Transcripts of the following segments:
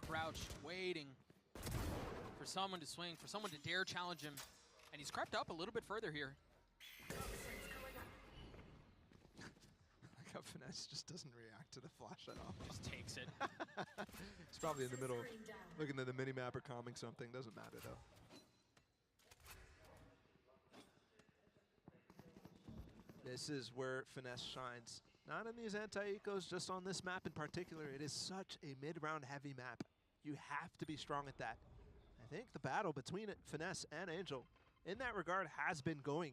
crouched, waiting for someone to swing, for someone to dare challenge him. And he's crept up a little bit further here. Like how Finesse just doesn't react to the flash at all. Just takes it. He's probably in the middle, looking at the mini-map or calming something. Doesn't matter, though. This is where Finesse shines. Not in these anti-ecos, just on this map in particular. It is such a mid-round heavy map. You have to be strong at that. I think the battle between Finesse and Angel, in that regard, has been going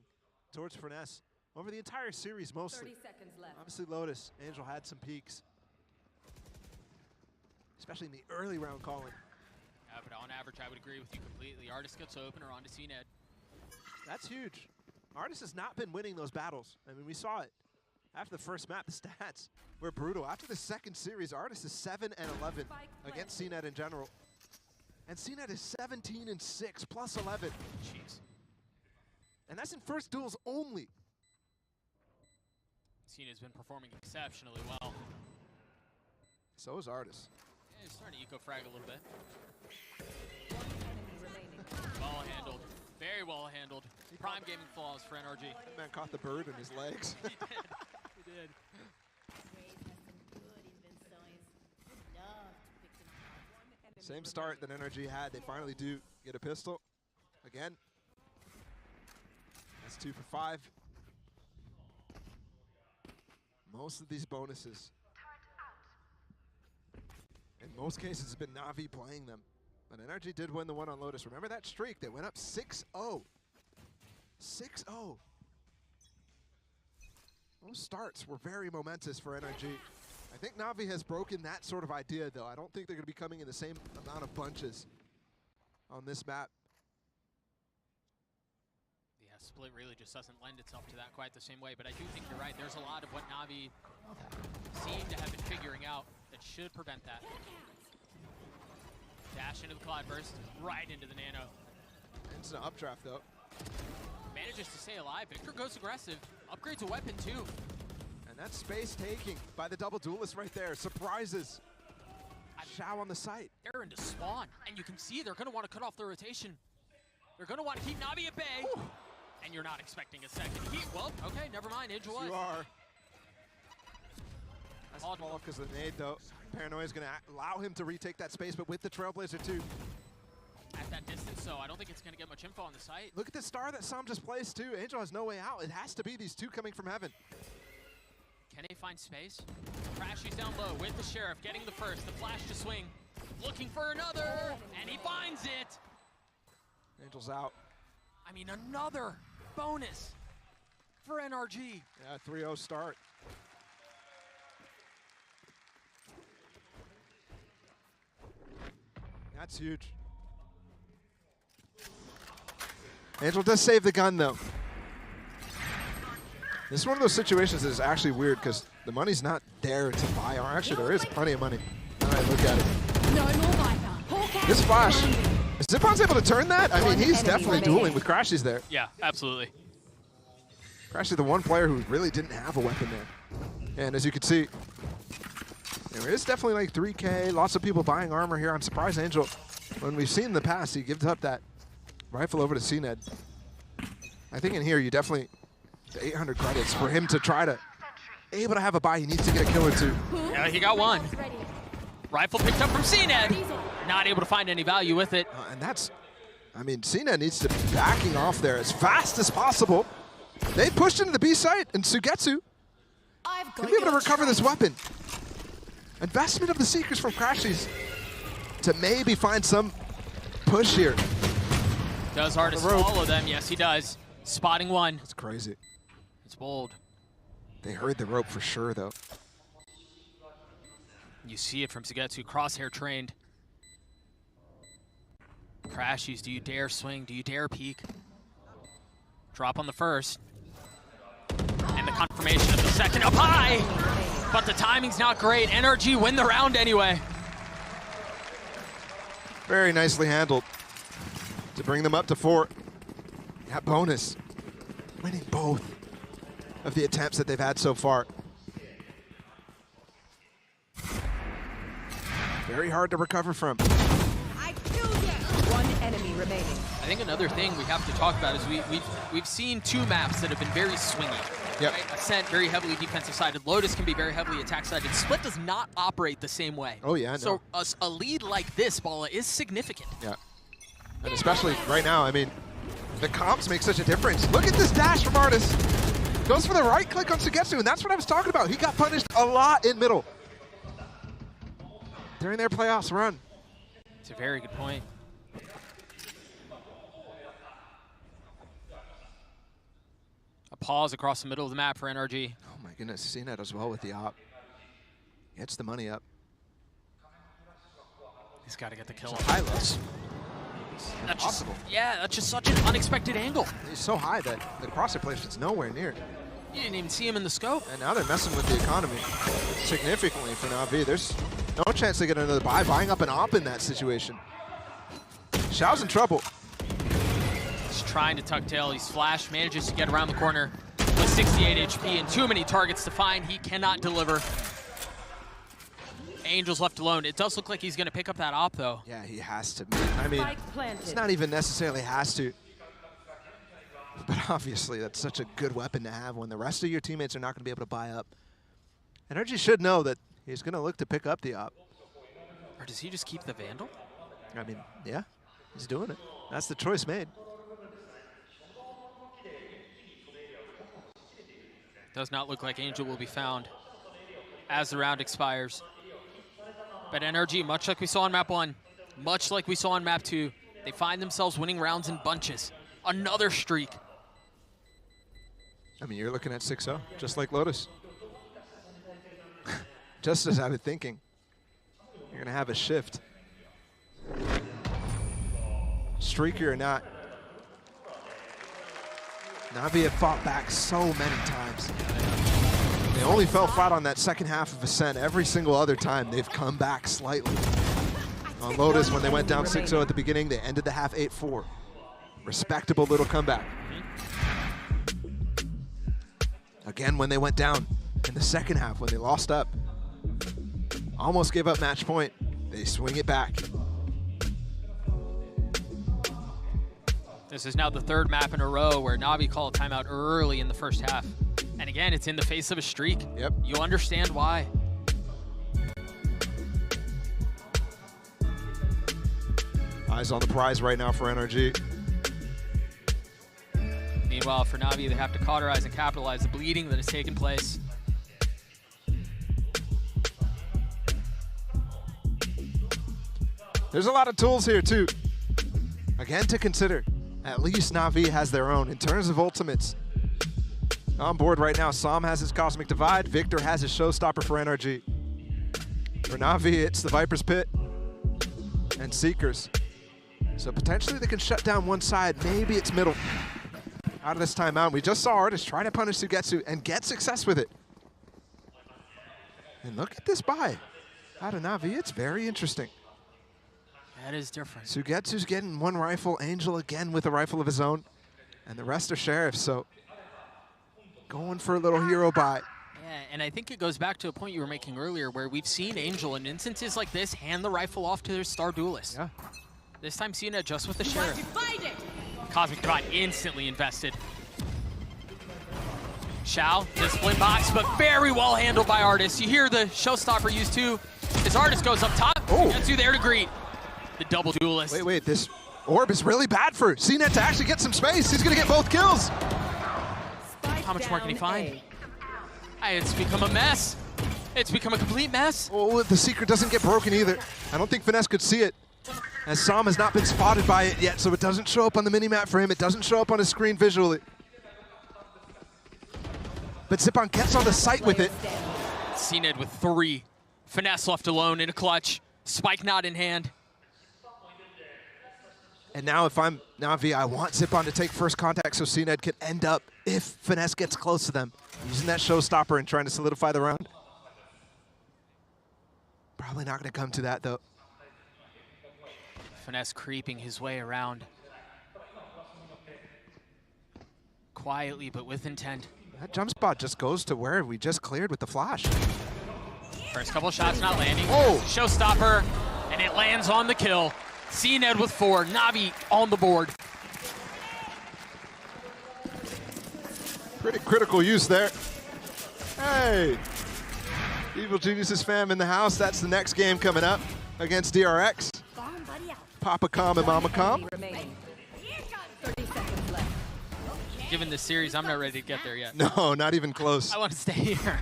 towards Finesse over the entire series mostly. 30 seconds left. Obviously Lotus, Angel had some peaks, especially in the early round calling. Yeah, but on average, I would agree with you completely. Artist gets open or onto CNED. That's huge. Artist has not been winning those battles. I mean, we saw it. After the first map, the stats were brutal. After the second series, Artist is 7 and 11 against CNED in general. And CNED is 17 and 6, plus 11. Jeez. And that's in first duels only. CNED's been performing exceptionally well. So is Artist. Yeah, he's starting to eco-frag a little bit. One enemy remaining. Well handled. Very well handled. Prime gaming flaws for NRG. That man caught the bird in his legs. He did. He did. Same start that NRG had. They finally do get a pistol. Again. That's 2 for 5. Most of these bonuses, in most cases, it's been NAVI playing them. But NRG did win the one on Lotus. Remember that streak? They went up 6-0. 6-0. Those starts were very momentous for NRG. I think NAVI has broken that sort of idea, though. I don't think they're going to be coming in the same amount of bunches on this map. Yeah, split really just doesn't lend itself to that quite the same way. But I do think you're right. There's a lot of what NAVI seem to have been figuring out that should prevent that. Dash into the Cloud Burst, right into the Nano. It's an updraft, though. Manages to stay alive. Victor goes aggressive. Upgrades a weapon, too. And that's space taking by the double duelist right there. Surprises. Shao on the site. They're into spawn, and you can see they're going to want to cut off the rotation. They're going to want to keep Navi at bay. Ooh. And you're not expecting a second heat. Well, okay, never mind. Angel was. You are. That's a fall because of the nade, though. Paranoia is going to allow him to retake that space, but with the Trailblazer, too. At that distance, so I don't think it's going to get much info on the site. Look at the star that Sam just placed, too. Angel has no way out. It has to be these two coming from heaven. Can they find space? Crashy's down low with the Sheriff, getting the first. The flash to swing. Looking for another, and he finds it. Angel's out. I mean, another bonus for NRG. Yeah, 3-0 start. That's huge. Angel does save the gun, though. This is one of those situations that is actually weird because the money's not there to buy. Or actually, there is plenty of money. All right, look at it. No more Viper. This flash. Is Zipon's able to turn that? I mean, he's definitely dueling with Crashy's there. Yeah, absolutely. Crashy, the one player who really didn't have a weapon there. And as you can see, there is definitely like 3K, lots of people buying armor here. I'm surprised Angel, when we've seen in the past, he gives up that rifle over to CNED. I think in here, you definitely, the 800 credits for him to try to, able to have a buy, he needs to get a kill or two. Yeah, he got one. Rifle picked up from CNED. Not able to find any value with it. And that's, I mean, CNED needs to be backing off there as fast as possible. They pushed into the B site, and Sugetsu can be able to recover this weapon. Investment of the Seekers from Crashies to maybe find some push here. Does Artist follow them? Yes, he does. Spotting one. That's crazy. It's bold. They heard the rope for sure, though. You see it from Sugetsu, crosshair trained. Crashies, do you dare swing? Do you dare peek? Drop on the first. And the confirmation of the second up high! But the timing's not great. NRG win the round anyway. Very nicely handled to bring them up to 4. That bonus, winning both of the attempts that they've had so far. very hard to recover from. I killed you. One enemy remaining. I think another thing we have to talk about is we've seen two maps that have been very swingy. Yep. Right? Ascent, very heavily defensive sided. Lotus can be very heavily attack sided. Split does not operate the same way. Oh, yeah, So a lead like this, Bala, is significant. Yeah. And especially right now, I mean, the comps make such a difference. Look at this dash from Artis. Goes for the right click on Sugetsu, and that's what I was talking about. He got punished a lot in middle during their playoffs run. It's a very good point. A pause across the middle of the map for NRG. Oh my goodness, CNET as well with the op. Gets the money up. He's got to get the kill. High lows. That's Impossible. Yeah, that's just such an unexpected angle. He's so high that the crosshair placement's nowhere near. You didn't even see him in the scope. And now they're messing with the economy significantly for NAVI. There's no chance they get another buy. Buying up an op in that situation. Xiao's in trouble. He's trying to tuck tail. He's flash, manages to get around the corner with 68 HP and too many targets to find. He cannot deliver. Angel's left alone. It does look like he's going to pick up that op, though. Yeah, he has to. I mean, it's not even necessarily has to. But obviously, that's such a good weapon to have when the rest of your teammates are not going to be able to buy up. NRG should know that he's going to look to pick up the op. Or does he just keep the Vandal? I mean, yeah, he's doing it. That's the choice made. Does not look like Angel will be found as the round expires. But NRG, much like we saw on map 1, much like we saw on map 2, they find themselves winning rounds in bunches. Another streak. I mean, you're looking at 6-0, just like Lotus. Just as I was thinking. You're going to have a shift. Streaky or not, NAVI have fought back so many times. They only fell flat on that second half of Ascent. Every single other time, they've come back slightly. On Lotus, when they went down 6-0 at the beginning, they ended the half 8-4. Respectable little comeback. Again, when they went down in the second half, when they lost up, almost gave up match point, they swing it back. This is now the third map in a row where NAVI called a timeout early in the first half. And again, it's in the face of a streak. Yep. You understand why. Eyes on the prize right now for NRG. Meanwhile, for NAVI, they have to cauterize and capitalize the bleeding that has taken place. There's a lot of tools here, too. Again, to consider. At least NAVI has their own. In terms of ultimates, on board right now, Sam has his Cosmic Divide. Victor has his Showstopper for NRG. For NAVI, it's the Viper's Pit and Seekers. So potentially they can shut down one side. Maybe it's middle. Out of this timeout, we just saw Artis try to punish Sugetsu and get success with it. And look at this buy out of NAVI. It's very interesting. That is different. Sugetsu's getting one rifle. Angel again with a rifle of his own. And the rest are sheriffs, so going for a little hero buy. Yeah, and I think it goes back to a point you were making earlier where we've seen Angel in instances like this hand the rifle off to their star duelist. Yeah. This time Cena just with the sheriff. Cosmic Divide instantly invested. Xiao, discipline box, but very well handled by Artis. You hear the Showstopper used too. As Artis goes up top, gets you there to greet the double duelist. Wait, this orb is really bad for CNET to actually get some space. He's gonna get both kills. How much more can he find? It's become a mess. It's become a complete mess. Oh, the secret doesn't get broken either. I don't think Finesse could see it, as Sam has not been spotted by it yet, so it doesn't show up on the minimap for him. It doesn't show up on his screen visually. But Zippon gets on the site with it. CNED with 3. Finesse left alone in a clutch. Spike not in hand. And now if I'm NAVI, I want Zippon to take first contact so CNED can end up, if Finesse gets close to them, using that Showstopper and trying to solidify the round. Probably not going to come to that, though. Finesse creeping his way around. Quietly, but with intent. That jump spot just goes to where we just cleared with the flash. First couple shots not landing. Oh! Showstopper And it lands on the kill. CNED with 4, Navi on the board. Pretty critical use there. Hey, Evil Geniuses fam in the house. That's the next game coming up against DRX. Papa Com and Mama Com. Remaining. 30 seconds left. Given this series, I'm not ready to get there yet. No, not even close. I want to stay here.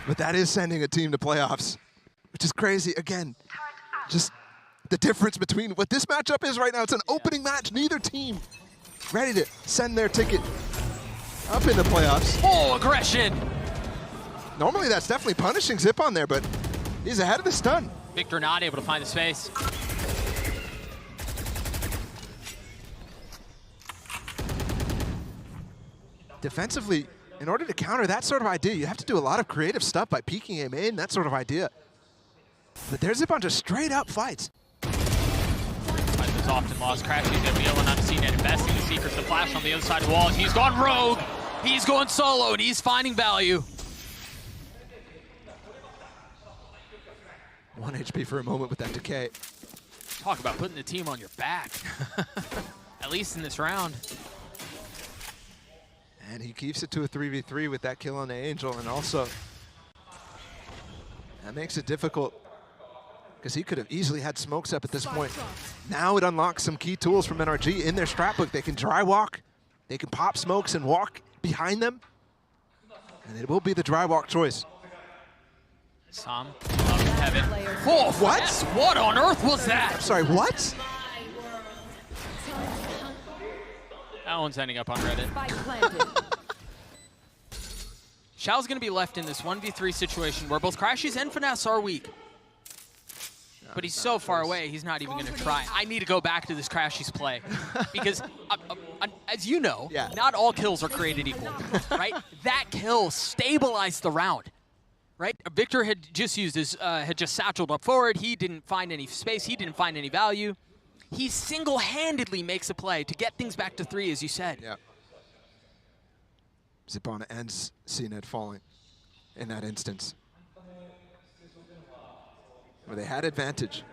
But that is sending a team to playoffs, which is crazy. Again, just the difference between what this matchup is right now. It's an opening match. Neither team ready to send their ticket up in the playoffs. Oh, aggression. Normally that's definitely punishing Zip on there, but he's ahead of the stun. Victor not able to find the space. Defensively, in order to counter that sort of idea, you have to do a lot of creative stuff by peeking him in, that sort of idea. But there's a bunch of straight up fights. Fight is often lost. Crashing the wheel and unseen and investing the secrets. The flash on the other side of the wall. He's gone rogue. He's going solo and he's finding value. 1 HP for a moment with that decay. Talk about putting the team on your back. At least in this round. And he keeps it to a 3v3 with that kill on the Angel, and also that makes it difficult because he could have easily had smokes up at this point. Now it unlocks some key tools from NRG in their strat book. They can dry walk, they can pop smokes and walk behind them, and it will be the dry walk choice. Sam, up in heaven. Oh, what? Yes, what on earth was that? I'm sorry, what? That one's ending up on Reddit. Spike planted. Xiao's going to be left in this 1v3 situation where both Crashies and Finesse are weak. But he's so far away, he's not even going to try. I need to go back to this Crashies play. Because, as you know, not all kills are created equal, right? That kill stabilized the round, right? Victor had just used his, had just satcheled up forward. He didn't find any space. He didn't find any value. He single-handedly makes a play to get things back to 3, as you said. Yeah. Zipana ends CNED falling in that instance, where they had advantage.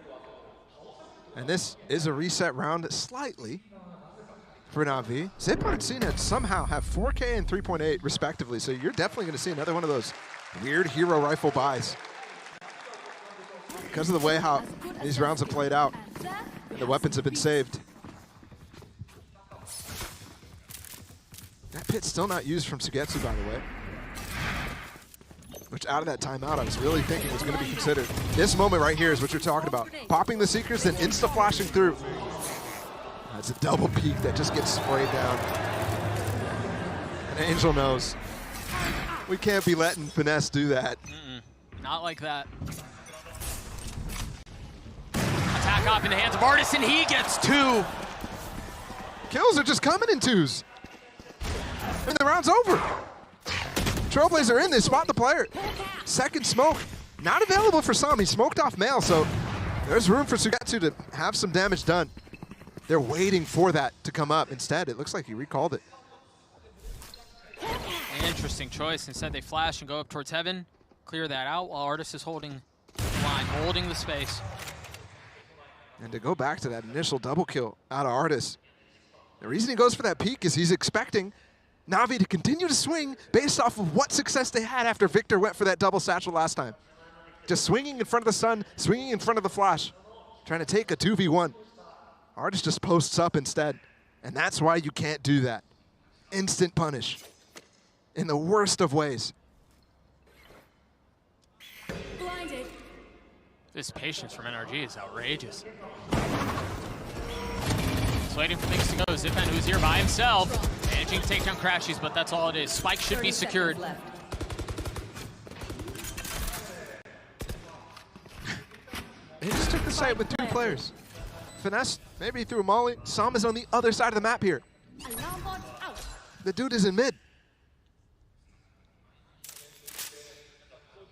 And this is a reset round slightly for NAVI. Zipana and CNED somehow have 4K and 3.8 respectively, so you're definitely going to see another one of those weird hero rifle buys because of the way how these rounds have played out. And the weapons have been saved. That pit's still not used from Sugetsu, by the way. Which, out of that timeout, I was really thinking was going to be considered. This moment right here is what you're talking about. Popping the secrets, then insta-flashing through. That's a double peek that just gets sprayed down. And Angel knows. We can't be letting Finesse do that. Not like that. Attack off in the hands of Artis, and he gets 2. Kills are just coming in 2s. And the round's over. Trailblazer in, they spot the player. Second smoke, not available for some. He smoked off Mail, so there's room for Sugetsu to have some damage done. They're waiting for that to come up. Instead, it looks like he recalled it. Interesting choice. Instead, they flash and go up towards heaven, clear that out while Artis is holding the line, holding the space. And to go back to that initial double kill out of Artis, the reason he goes for that peek is he's expecting NAVI to continue to swing based off of what success they had after Victor went for that double satchel last time. Just swinging in front of the sun, swinging in front of the flash, trying to take a 2v1. Artis just posts up instead, and that's why you can't do that. Instant punish in the worst of ways. Blinded. This patience from NRG is outrageous. He's waiting for things to go. Zipan, who's here by himself, managing to take down Crashies, but that's all it is. Spike should be secured. He just took the site with 2 players. Finesse, maybe he threw a molly. Sam is on the other side of the map here. The dude is in mid.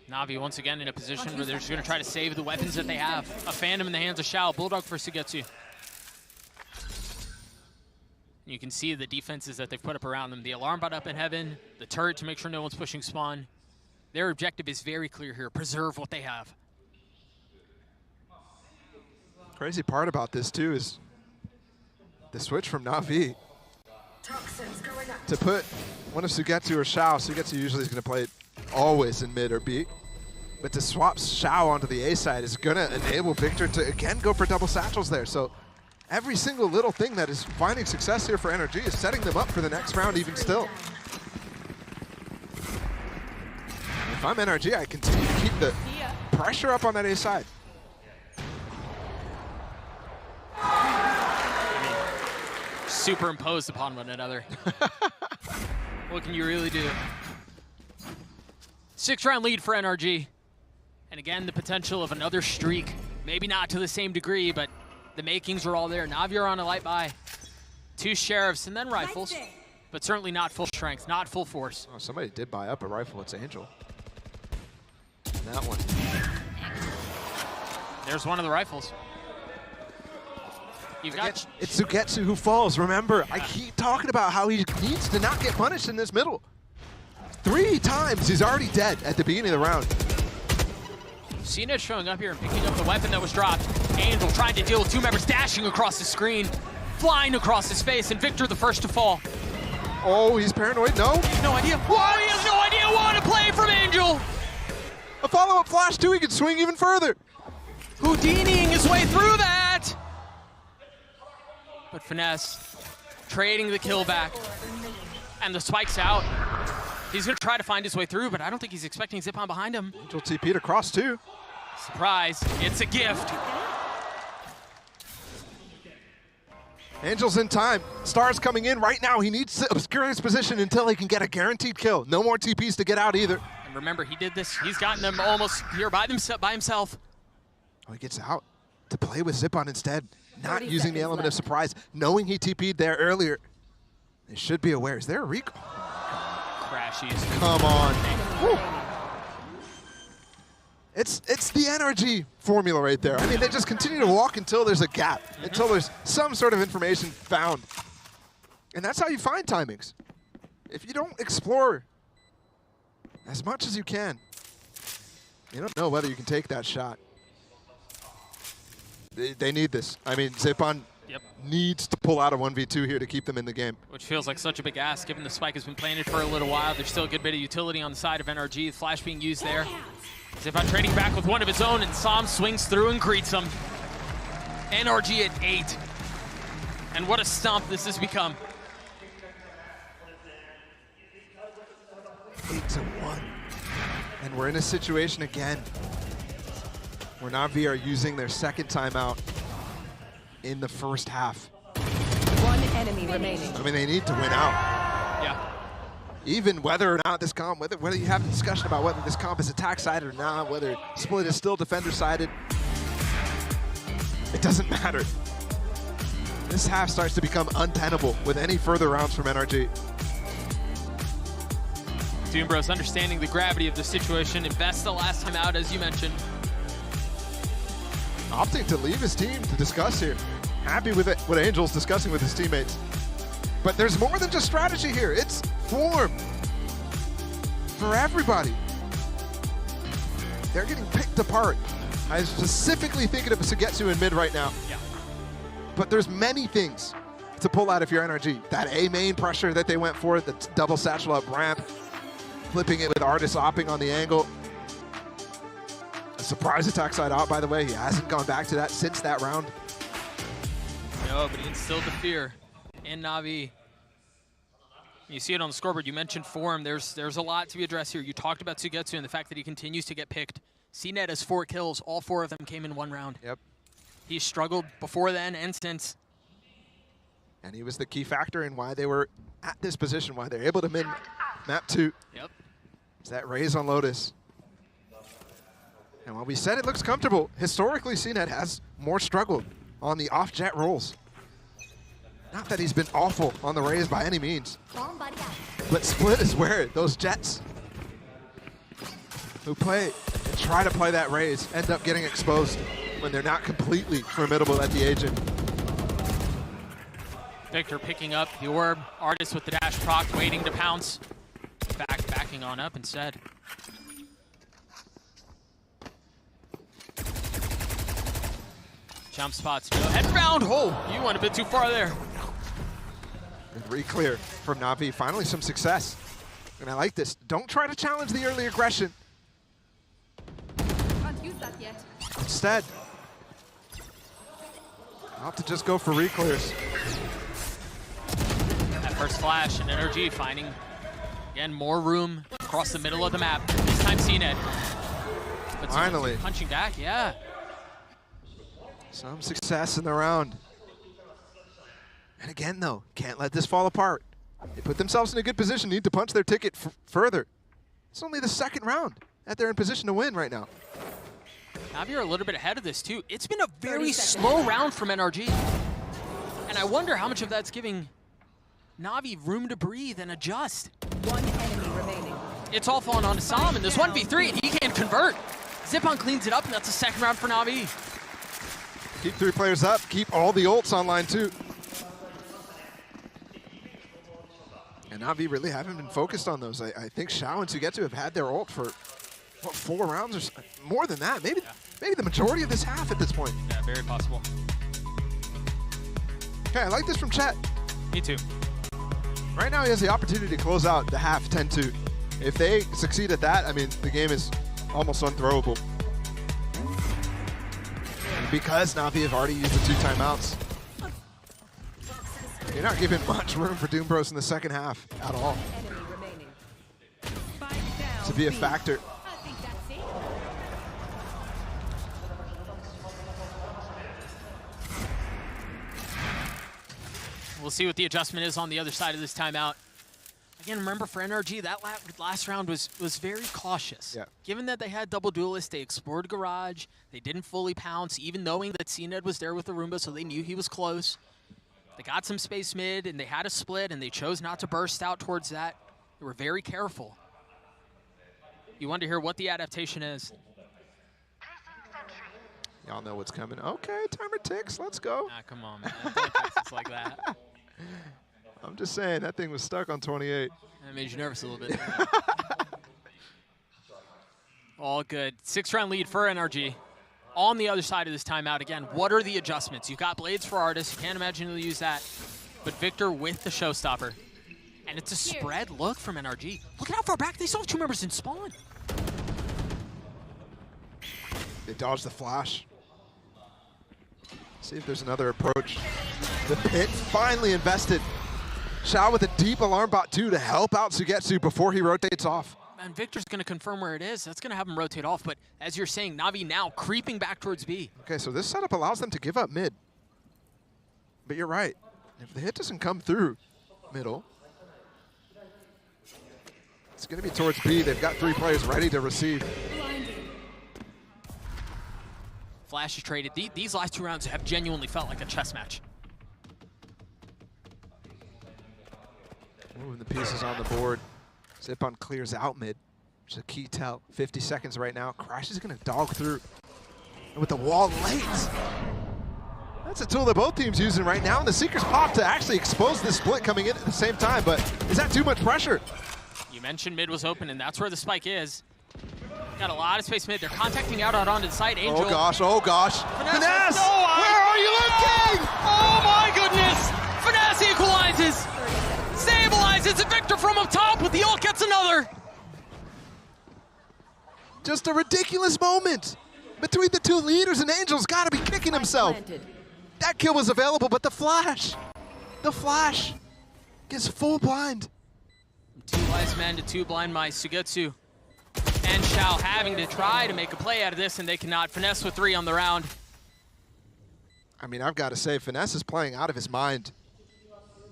Navi once again in a position where they're just going to try to save the weapons that they have. A Phantom in the hands of Xiao, Bulldog for Sugetsu. You can see the defenses that they've put up around them. The alarm bot up in heaven, the turret to make sure no one's pushing spawn. Their objective is very clear here, preserve what they have. Crazy part about this too is the switch from NAVI to put one of Sugetsu or Shao. Sugetsu usually is going to play it always in mid or B. But to swap Shao onto the A side is going to enable Victor to again go for double satchels there. So every single little thing that is finding success here for NRG is setting them up for the next round even still. If I'm NRG, I continue to keep the pressure up on that A side. Superimposed upon one another. What can you really do? 6-round lead for NRG. And again, the potential of another streak. Maybe not to the same degree, but the makings are all there. NAVI are on a light buy. 2 sheriffs and then rifles, but certainly not full strength, not full force. Oh, somebody did buy up a rifle. It's Angel. And that one. There's one of the rifles. You've got... It's Sugetsu who falls. Remember, I keep talking about how he needs to not get punished in this middle. 3 times he's already dead at the beginning of the round. CNET showing up here and picking up the weapon that was dropped. Angel trying to deal with 2 members, dashing across the screen, flying across his face, and Victor the first to fall. Oh, he's paranoid. No. He has no idea. Whoa, he has no idea what to play from Angel. A follow-up flash, too. He can swing even further. Houdiniing his way through that. But Finesse trading the kill back. And the spike's out. He's going to try to find his way through, but I don't think he's expecting Zip-On behind him. Angel TP'd across, too. Surprise. It's a gift. Angel's in time. Star's coming in right now. He needs to obscure his position until he can get a guaranteed kill. No more TPs to get out either. And remember, he did this. He's gotten them almost here by himself. Oh, he gets out to play with Zip-On instead. Not using the element of surprise, knowing he TP'd there earlier. They should be aware. Is there a recall? Crashies. Come on. Woo. It's the NRG formula right there. I mean, they just continue to walk until there's a gap, until there's some sort of information found. And that's how you find timings. If you don't explore as much as you can, you don't know whether you can take that shot. They need this. I mean, Zip-On needs to pull out a 1v2 here to keep them in the game. Which feels like such a big ask, given the spike has been planted for a little while. There's still a good bit of utility on the side of NRG. The flash being used there. Zip-On trading back with one of his own, and Sam swings through and greets him. NRG at 8. And what a stomp this has become. 8-1. And we're in a situation again where NAVI are using their second timeout in the first half. 1 enemy remaining. I mean, they need to win out. Yeah. Even whether or not this comp, whether you have a discussion about whether this comp is attack-sided or not, whether split is still defender-sided, it doesn't matter. This half starts to become untenable with any further rounds from NRG. Doombros understanding the gravity of the situation, invests the last time out, as you mentioned. Opting to leave his team to discuss here. Happy with it, what Angel's discussing with his teammates. But there's more than just strategy here. It's form for everybody. They're getting picked apart. I'm specifically thinking of Sugetsu in mid right now. Yeah. But there's many things to pull out if you're NRG. That A main pressure that they went for, the double satchel up ramp, flipping it with Artis opping on the angle. A surprise attack side out, by the way. He hasn't gone back to that since that round. No, but he instilled the fear in Navi. You see it on the scoreboard. You mentioned form. There's a lot to be addressed here. You talked about Sugetsu and the fact that he continues to get picked. CNET has 4 kills. All 4 of them came in 1 round. Yep. He's struggled before then and since. And he was the key factor in why they were at this position, why they're able to min map 2. Yep. It's that raise on Lotus. And while we said it looks comfortable, historically CNET has more struggled on the off-jet rolls. Not that he's been awful on the raise by any means. But split is where those jets who play and try to play that raise end up getting exposed when they're not completely formidable at the agent. Victor picking up the orb. Artis with the dash proc, waiting to pounce. Backing on up instead. Jump spots, no headbound. Oh, you went a bit too far there. Good re-clear from NAVI. Finally some success. And I like this. Don't try to challenge the early aggression. Can't use that yet. Instead, opt to just go for re-clears. That first flash and NRG finding, again, more room across the middle of the map. This time CNED. But Finally. punching back, yeah. Some success in the round. And again, though, can't let this fall apart. They put themselves in a good position, need to punch their ticket further. It's only the second round that they're in position to win right now. NAVI are a little bit ahead of this, too. It's been a very slow round from NRG. And I wonder how much of that's giving NAVI room to breathe and adjust. One enemy remaining. It's all falling on Sam in this 1v3, and he can't convert. Zipon cleans it up, and that's a second round for NAVI. Keep 3 players up, keep all the ults online, too. And NAVI really haven't been focused on those. I think Xiao and Sugetsu have had their ult for, what, 4 rounds or so, more than that. Maybe the majority of this half at this point. Yeah, very possible. Okay, I like this from chat. Me too. Right now he has the opportunity to close out the half 10-2. If they succeed at that, I mean, the game is almost unthrowable. And because NAVI have already used the 2 timeouts, you're not giving much room for Doom Bros in the second half at all Enemy remaining. Spike down. to be a B. factor. I think that's it. We'll see what the adjustment is on the other side of this timeout. Again, remember for NRG, that last round was very cautious. Yeah. Given that they had double duelists, they explored Garage, they didn't fully pounce, even knowing that CNED was there with the Roomba, so they knew he was close. They got some space mid, and they had a split, and they chose not to burst out towards that. They were very careful. You want to hear what the adaptation is. Y'all know what's coming. Okay, timer ticks. Let's go. Ah, come on, man. Don't text us like that. I'm just saying, that thing was stuck on 28. That made you nervous a little bit. All good. 6-round lead for NRG. On the other side of this timeout, again, what are the adjustments? You've got Blades for Artists. You can't imagine he'll use that. But Victor with the showstopper. And it's a spread look from NRG. Look at how far back. They still have 2 members in spawn. They dodged the flash. See if there's another approach. The pit finally invested. Xiao with a deep alarm bot too to help out Sugetsu before he rotates off. And Victor's going to confirm where it is. That's going to have him rotate off. But as you're saying, NAVI now creeping back towards B. Okay, so this setup allows them to give up mid. But you're right. If the hit doesn't come through middle, it's going to be towards B. They've got 3 players ready to receive. Flash is traded. These last 2 rounds have genuinely felt like a chess match. Moving the pieces on the board. Zipon clears out mid, which is a key tell. 50 seconds right now. Crash is going to dog through. And with the wall late. That's a tool that both teams using right now. And the Seekers pop to actually expose the split coming in at the same time. But is that too much pressure? You mentioned mid was open, and that's where the spike is. Got a lot of space mid. They're contacting out onto the side. Angel. Oh gosh, oh gosh. Finesse! No, Where are you looking? Oh my goodness! Finesse equalizes! Stabilizes! Victor from up top with the ult gets another! Just a ridiculous moment between the 2 leaders, and Angel's got to be kicking himself. Planted. That kill was available, but the flash gets full blind. 2 wise men to 2 blind mice. Sugetsu and Xiao having to try to make a play out of this, and they cannot. Finesse with 3 on the round. I mean, I've got to say, Finesse is playing out of his mind.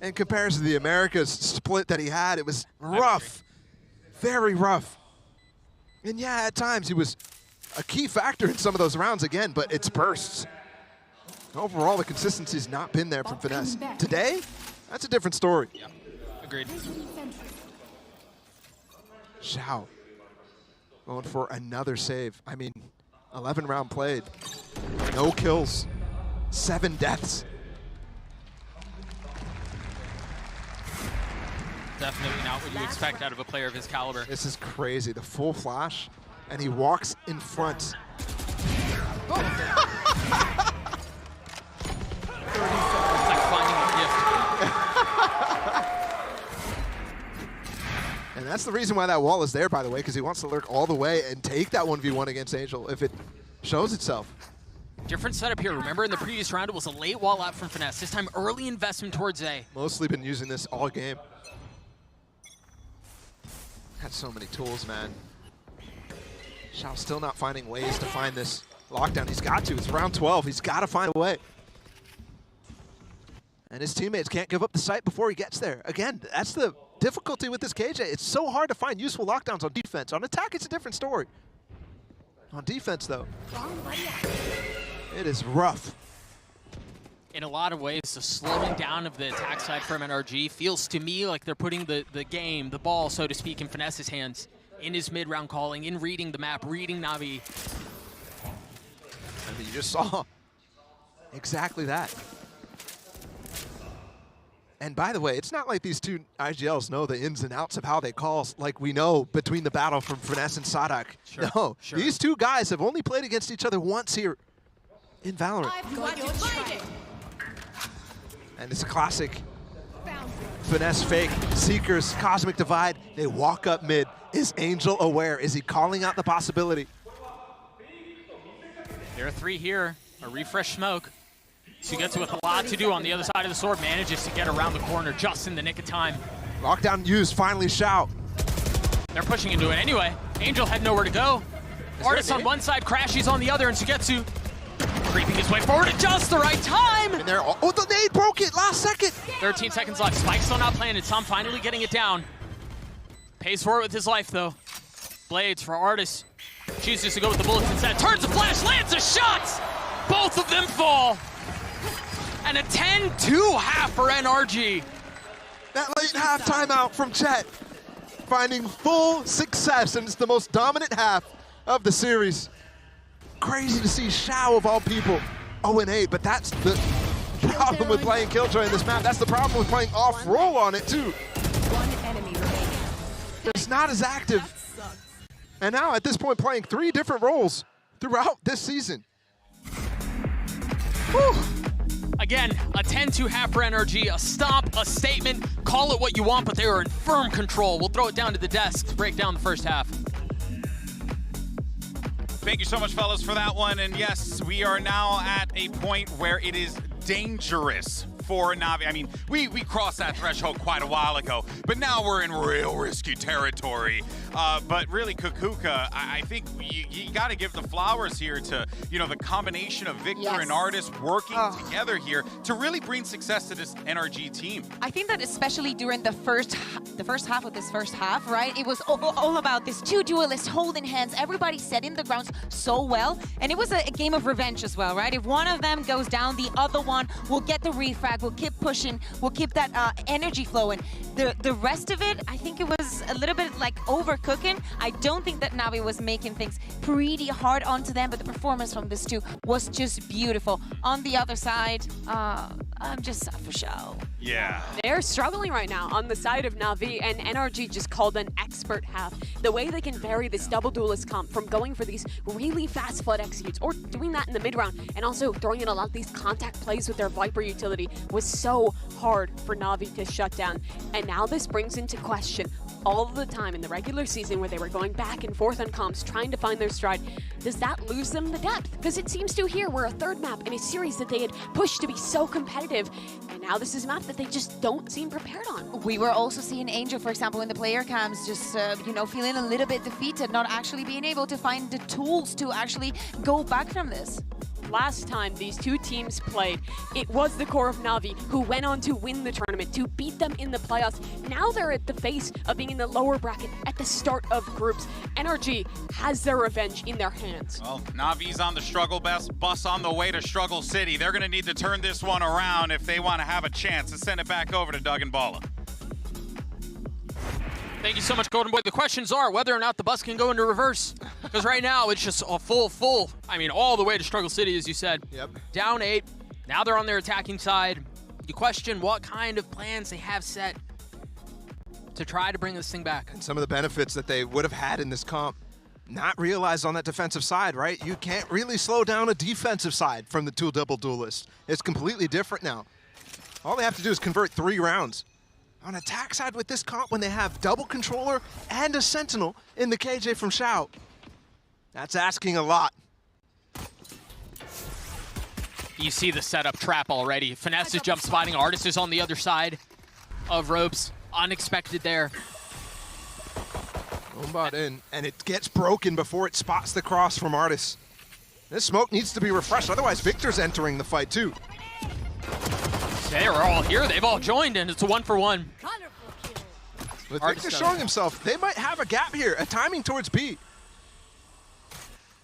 In comparison to the Americas split that he had, it was rough, very rough. And yeah, at times he was a key factor in some of those rounds again, but it's bursts. Overall, the consistency's not been there from Finesse. Today, that's a different story. Yeah, agreed. Xiao going for another save. I mean, 11 round played, no kills, 7 deaths. Definitely not what you expect out of a player of his caliber. This is crazy, the full flash, and he walks in front. that's the reason why that wall is there, by the way, because he wants to lurk all the way and take that 1v1 against Angel if it shows itself. Different setup here. Remember in the previous round, it was a late wall out from Finesse. This time, early investment towards A. Mostly been using this all game. Had so many tools, man. Xiao still not finding ways to find this lockdown. He's got to. It's round 12. He's got to find a way. And his teammates can't give up the site before he gets there. Again, that's the difficulty with this KJ. It's so hard to find useful lockdowns on defense. On attack, it's a different story. On defense, though, it is rough. In a lot of ways, the slowing down of the attack side from NRG feels to me like they're putting the game, the ball, so to speak, in Finesse's hands. In his mid-round calling, in reading the map, reading Navi. I mean, you just saw exactly that. And by the way, it's not like these two IGLs know the ins and outs of how they call like we know between the battle from Finesse and Sadak. Sure, No, sure. These two guys have only played against each other once here in Valorant. I've got your track. And it's a classic Finesse fake, Seekers, Cosmic Divide. They walk up mid. Is Angel aware? Is he calling out the possibility? There are three here. A refresh smoke. Sugetsu with a lot to do on the other side of the sword, manages to get around the corner just in the nick of time. Lockdown used, finally Xiao. They're pushing into it anyway. Angel had nowhere to go. Artist on one side, Crashies on the other, and Sugetsu creeping his way forward at just the right time. And there, oh, the nade broke it last second. 13 seconds left. Spike still not planted. Tom finally getting it down. Pays for it with his life, though. Blades for Artist. Chooses to go with the bullets instead. Turns the flash, lands a shot! Both of them fall. And a 10-2 half for NRG. That late half timeout from Chet. Finding full success, and it's the most dominant half of the series. Crazy to see Xiao of all people 0-8, but that's the problem with playing Killjoy in this map. That's the problem with playing off-roll on it, too. One enemy remaining. It's not as active. And now, at this point, playing 3 different roles throughout this season. Whew. Again, a 10-2 half for NRG, a stop, a statement, call it what you want, but they are in firm control. We'll throw it down to the desk to break down the first half. Thank you so much, fellas, for that one. And yes, we are now at a point where it is dangerous for Navi. I mean, we crossed that threshold quite a while ago, but now we're in real risky territory. But really, Kukuka, I think you got to give the flowers here to, you know, the combination of Victor and Artist working together here to really bring success to this NRG team. I think that especially during the first half of this first half, right? It was all about these two duelists holding hands, everybody setting the grounds so well, and it was a game of revenge as well, right? If one of them goes down, the other one will get the refrag, will keep pushing, will keep that energy flowing. The rest of it, I think it was a little bit like overcooking. I don't think that Navi was making things pretty hard onto them, but the performance from this two was just beautiful. On the other side, I'm just sad for show. Yeah. They're struggling right now on the side of Navi, and NRG just called an expert half. The way they can vary this double duelist comp from going for these really fast flood executes or doing that in the mid round and also throwing in a lot of these contact plays with their Viper utility was so hard for Navi to shut down. And now this brings into question all of the time in the regular season where they were going back and forth on comps trying to find their stride. Does that lose them the depth? Because it seems to here we're a third map in a series that they had pushed to be so competitive, and now this is a map that they just don't seem prepared on. We were also seeing Angel, for example, in the player cams, just you know, feeling a little bit defeated, not actually being able to find the tools to actually go back from this. Last time these two teams played, it was the core of Navi who went on to win the tournament, to beat them in the playoffs. Now they're at the face of being in the lower bracket at the start of groups. NRG has their revenge in their hands. Well, Navi's on the struggle bus on the way to Struggle City. They're going to need to turn this one around if they want to have a chance to send it back over to Doug and Bala. Thank you so much, Golden Boy. The questions are whether or not the bus can go into reverse. Because right now, it's just a full, I mean, all the way to Struggle City, as you said. Yep. Down 8. Now they're on their attacking side. You question what kind of plans they have set to try to bring this thing back. And some of the benefits that they would have had in this comp not realized on that defensive side, right? You can't really slow down a defensive side from the two double duelists. It's completely different now. All they have to do is convert 3 rounds. on attack side with this comp when they have double controller and a sentinel in the KJ from Shao. That's asking a lot. You see the setup trap already. Finesse is jump spotting. Artist is on the other side of ropes. Unexpected there. Bombot in, and it gets broken before it spots the cross from Artist. This smoke needs to be refreshed, otherwise Victor's entering the fight too. They're all here. They've all joined, and it's a 1-for-1. With Artist Victor does. showing himself, they might have a gap here, a timing towards B.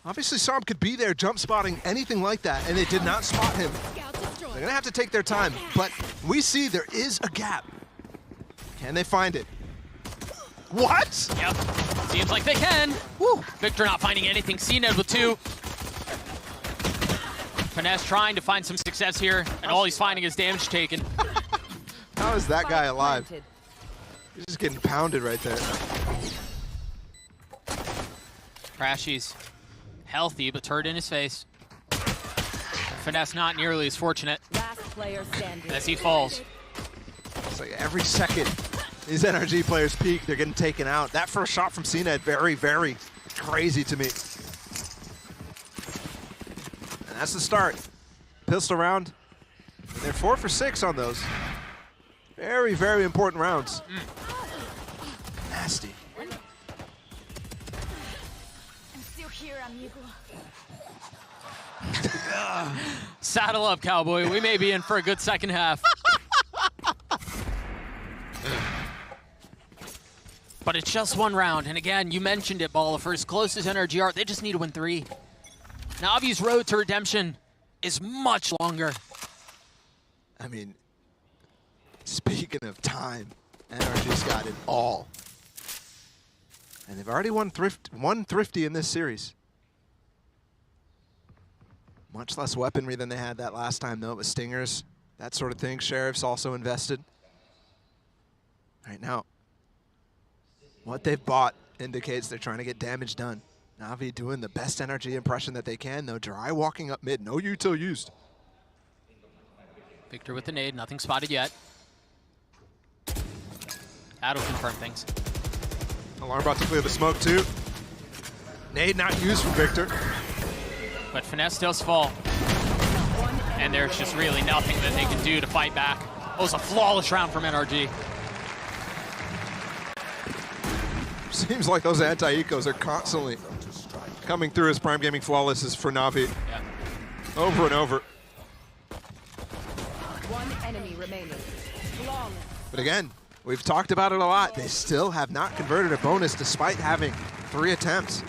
Obviously, Som could be there jump spotting, anything like that, and they did not spot him. They're gonna have to take their time, but we see there is a gap. Can they find it? What? Yep. Seems like they can. Woo. Victor not finding anything. CNED with 2. Finesse trying to find some success here, and all he's finding is damage taken. How is that guy alive? He's just getting pounded right there. Crashies healthy, but turret in his face. Finesse not nearly as fortunate Last player standing. as he falls. It's like every second these NRG players peak, they're getting taken out. That first shot from CNED, very, very crazy to me. And that's the start. Pistol round. And they're 4 for 6 on those. Very, very important rounds. Nasty. I'm still here, amigo. Saddle up, Cowboy. We may be in for a good second half. But it's just one round, and again, you mentioned it, Balla. For as close as NRG are, they just need to win 3. Navi's road to redemption is much longer. I mean, speaking of time, NRG's got it all. And they've already won Thrifty in this series. Much less weaponry than they had that last time, though. It was stingers, that sort of thing. Sheriff's also invested. Right now, what they've bought indicates they're trying to get damage done. Navi doing the best NRG impression that they can, though. Dry walking up mid, no util used. Victor with the nade, nothing spotted yet. That'll confirm things. Alarm about to clear the smoke, too. Nade not used from Victor. But Finesse does fall. And there's just really nothing that they can do to fight back. It was a flawless round from NRG. Seems like those anti-ecos are constantly coming through as Prime Gaming flawlesses for Navi. Yeah. Over and over. One enemy remaining. Flawless. But again, we've talked about it a lot. They still have not converted a bonus despite having 3 attempts.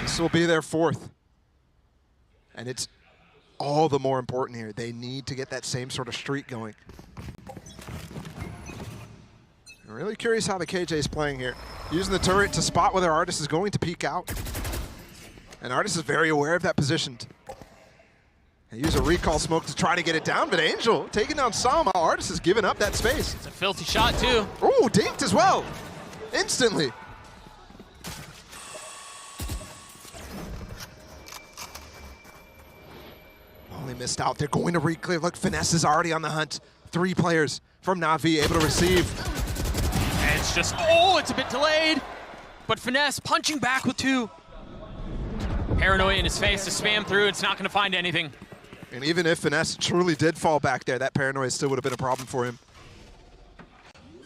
This will be their 4th. And it's all the more important here. They need to get that same sort of streak going. I'm really curious how the KJ is playing here. Using the turret to spot whether Artist is going to peek out. And Artist is very aware of that position. They use a recall smoke to try to get it down, but Angel taking down Sama. Artist has given up that space. It's a filthy shot, too. Ooh, dinked as well. Instantly. Only missed out. They're going to re-clear. Look, Finesse is already on the hunt. 3 players from Navi able to receive. And it's just, oh, it's a bit delayed. But Finesse punching back with 2. Paranoia in his face to spam through. It's not going to find anything. And even if Finesse truly did fall back there, that paranoia still would have been a problem for him.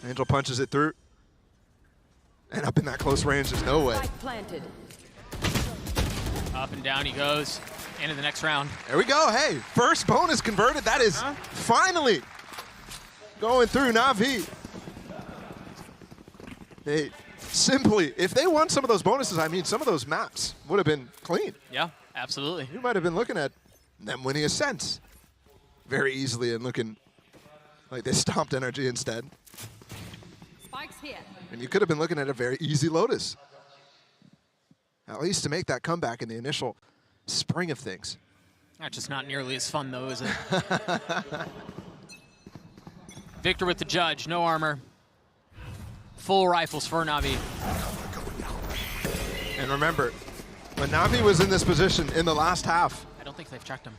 Angel punches it through. And up in that close range, there's no way. Spike planted. Up and down he goes. Into the next round. There we go. Hey, first bonus converted. That is finally going through Navi. They simply, if they won some of those bonuses, I mean, some of those maps would have been clean. Yeah, absolutely. You might have been looking at them winning a sense very easily and looking like they stomped NRG instead. Spikes here. And you could have been looking at a very easy Lotus. At least to make that comeback in the initial spring of things. That's just not nearly as fun, though, is it? Victor with the judge, no armor. Full rifles for Navi. And remember, when Navi was in this position in the last half, I don't think they've checked him.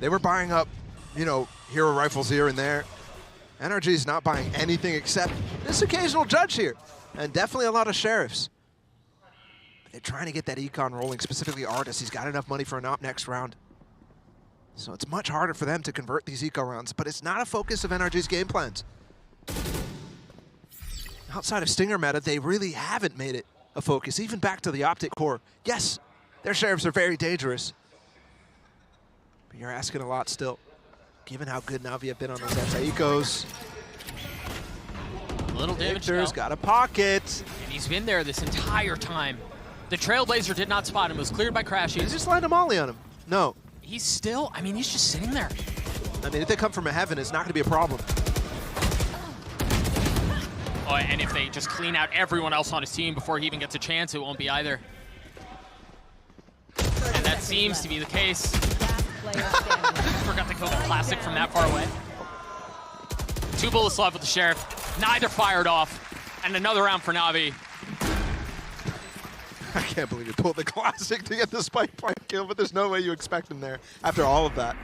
they were buying up you know, hero rifles here and there. NRG is not buying anything except this occasional judge here, and definitely a lot of sheriffs. They're trying to get that econ rolling, specifically Artis. He's got enough money for an op next round. So it's much harder for them to convert these eco rounds, but it's not a focus of NRG's game plans. Outside of Stinger meta, they really haven't made it a focus, even back to the Optic core. Yes, their sheriffs are very dangerous, but you're asking a lot still, given how good Navi have been on those anti-ecos. A little damage Victor's now. got a pocket. And he's been there this entire time. The Trailblazer did not spot him. It was cleared by Crashy. He's just landing a molly on him. No. He's still, I mean, he's just sitting there. I mean, if they come from a heaven, it's not going to be a problem. Oh, and if they just clean out everyone else on his team before he even gets a chance, it won't be either. And that seems to be the case. Last player standing. Forgot to kill the classic from that far away. 2 bullets left with the Sheriff. Neither fired off. And another round for Navi. I can't believe you pulled the classic to get the spike plant kill, but there's no way you expect him there after all of that.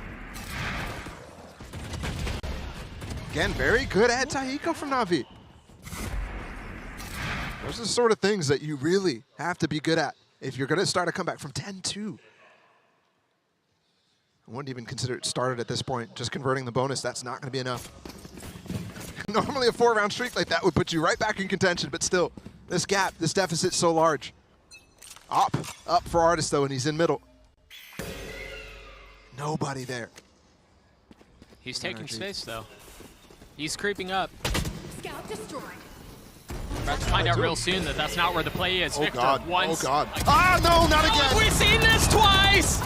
Again, very good anti-eco from Navi. Those are the sort of things that you really have to be good at if you're going to start a comeback from 10-2. I wouldn't even consider it started at this point. Just converting the bonus, that's not going to be enough. Normally a 4-round streak like that would put you right back in contention, but still, this gap, this deficit's so large. Up for Artis though, and he's in middle. Nobody there. He's taking space though. He's creeping up. Scout destroyed. About to find out real soon that that's not where the play is. Oh Victor God, once. oh God. Ah, no, not Oh, have again. we seen this twice?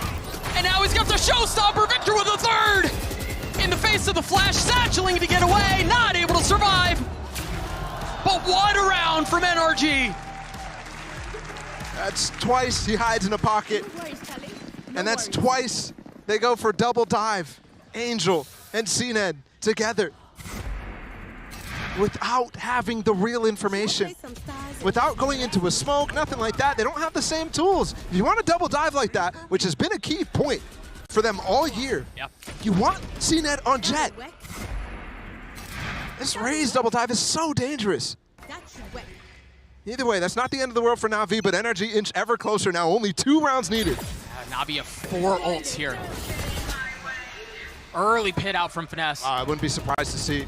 And now he's got the showstopper. Victor with a third. In the face of the flash, satcheling to get away, not able to survive. But what a round from NRG. That's twice he hides in a pocket, and that's twice they go for double dive. Angel and CNED together without having the real information, without going into a smoke, nothing like that. They don't have the same tools. If you want to double dive like that, which has been a key point for them all year, Yep. you want CNED on Jet. This raised double dive is so dangerous. Either way, that's not the end of the world for Navi, but NRG inch ever closer now. Only 2 rounds needed. Navi have 4 ults here. Early pit out from Finesse. I wouldn't be surprised to see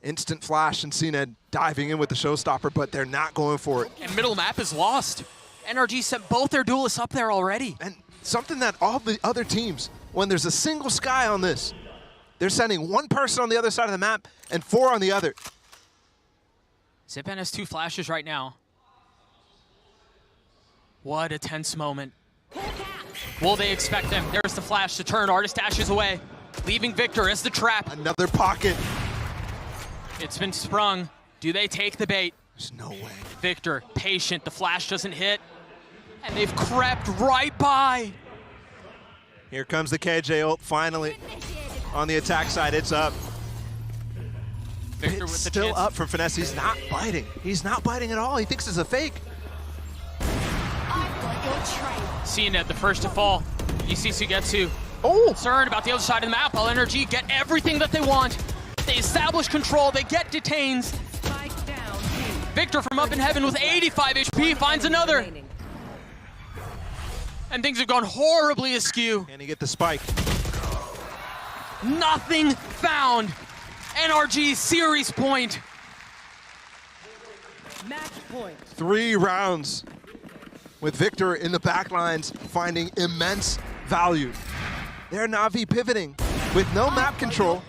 instant flash and CNED diving in with the showstopper, but they're not going for it. And middle map is lost. NRG sent both their duelists up there already. And something that all the other teams, when there's a single sky on this, they're sending 1 person on the other side of the map and 4 on the other. Zipan has 2 flashes right now. What a tense moment. Will they expect them? There's the flash to turn. Artis dashes away, leaving Victor as the trap. Another pocket. It's been sprung. Do they take the bait? There's no way. Victor, patient. The flash doesn't hit. And they've crept right by. Here comes the KJ ult, finally. On the attack side, it's up. Victor It's with the still chance. up from Finesse. He's not biting. He's not biting at all. He thinks it's a fake. CNED, the first to fall. EC Sugetsu Oh! concerned about the other side of the map. While NRG get everything that they want. They establish control. They get detains. Spike down. Victor from up in heaven with 85 HP finds another. Remaining. And things have gone horribly askew. Can he get the spike? Nothing found. NRG series point. Match point. 3 rounds with Victor in the backlines finding immense value. They're Navi pivoting with no map control.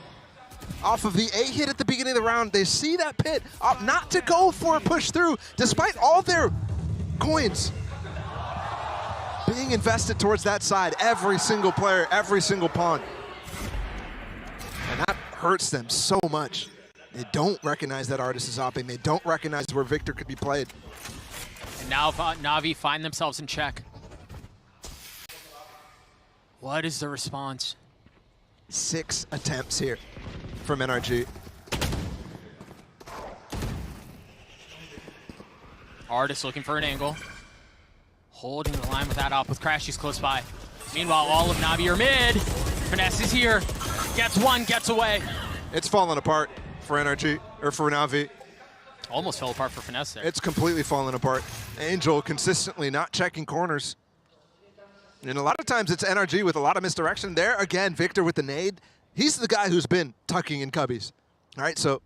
Off of the A hit at the beginning of the round, they see that pit up not to go for a push through despite all their coins being invested towards that side. Every single player, every single pawn. And that hurts them so much. They don't recognize that Artis is opping. They don't recognize where Victor could be played. And now Navi find themselves in check. What is the response? 6 attempts here from NRG. Artis looking for an angle. Holding the line with that op with Crashy's close by. Meanwhile, all of Navi are mid. Finesse is here. Gets one, gets away. It's falling apart for NRG, or for NAVI. Almost fell apart for Finesse there. It's completely falling apart. Angel consistently not checking corners. And a lot of times it's NRG with a lot of misdirection. There again, Victor with the nade. He's the guy who's been tucking in cubbies. All right, so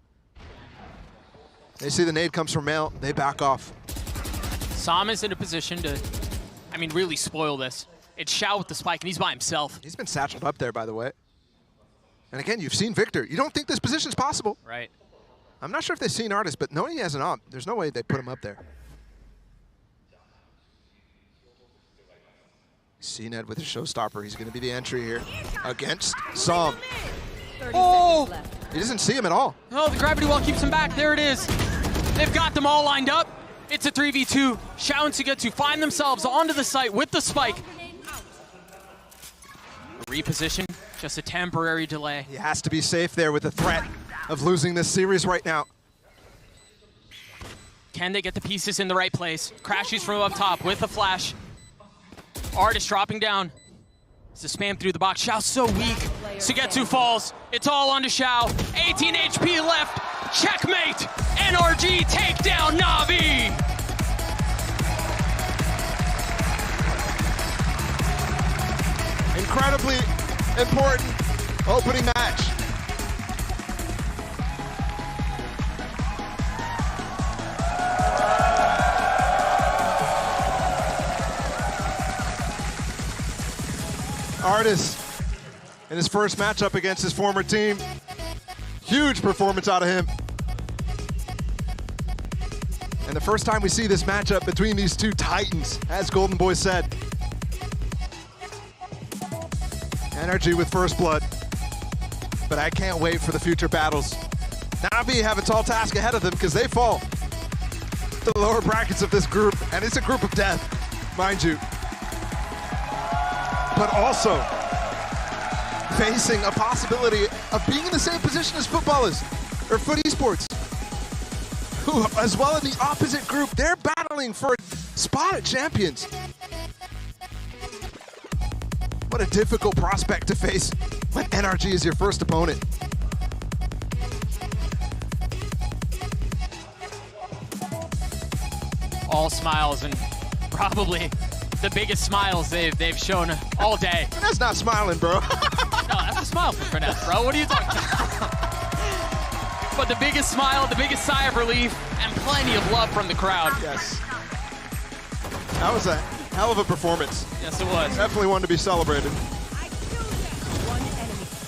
they see the nade comes from Male. They back off. Sam is in a position to, I mean, really spoil this. It's Xiao with the spike, and he's by himself. He's been satcheled up there, by the way. And again, you've seen Victor. You don't think this position is possible. Right. I'm not sure if they've seen Artist, but knowing he has an op, there's no way they put him up there. CNED with a showstopper. He's going to be the entry here against Sam. 30 Oh! seconds left. He doesn't see him at all. Oh, the gravity wall keeps him back. There it is. They've got them all lined up. It's a 3v2. Xiao and Sugetsu find themselves onto the site with the spike. Reposition, just a temporary delay. He has to be safe there with the threat of losing this series right now. Can they get the pieces in the right place? Crashes from up top with a flash. Artist dropping down. It's a spam through the box. Xiao's so weak. Sugetsu falls. It's all onto Xiao. 18 HP left. Checkmate. NRG take down NAVI. Incredibly important opening match. Artist in his first matchup against his former team. Huge performance out of him. And the first time we see this matchup between these two titans, as Golden Boy said. NRG with first blood. But I can't wait for the future battles. NAVI have a tall task ahead of them because they fall to the lower brackets of this group, and it's a group of death, mind you. But also facing a possibility of being in the same position as footballers or foot esports, who, as well in the opposite group, they're battling for a spot at champions. What a difficult prospect to face when NRG is your first opponent. All smiles, and probably the biggest smiles they've shown all day. That's not smiling, bro. No, that's a smile for Finesse, bro. What are you talking about? But the biggest smile, the biggest sigh of relief, and plenty of love from the crowd. Yes. That was a hell of a performance. Yes, it was. Definitely one to be celebrated.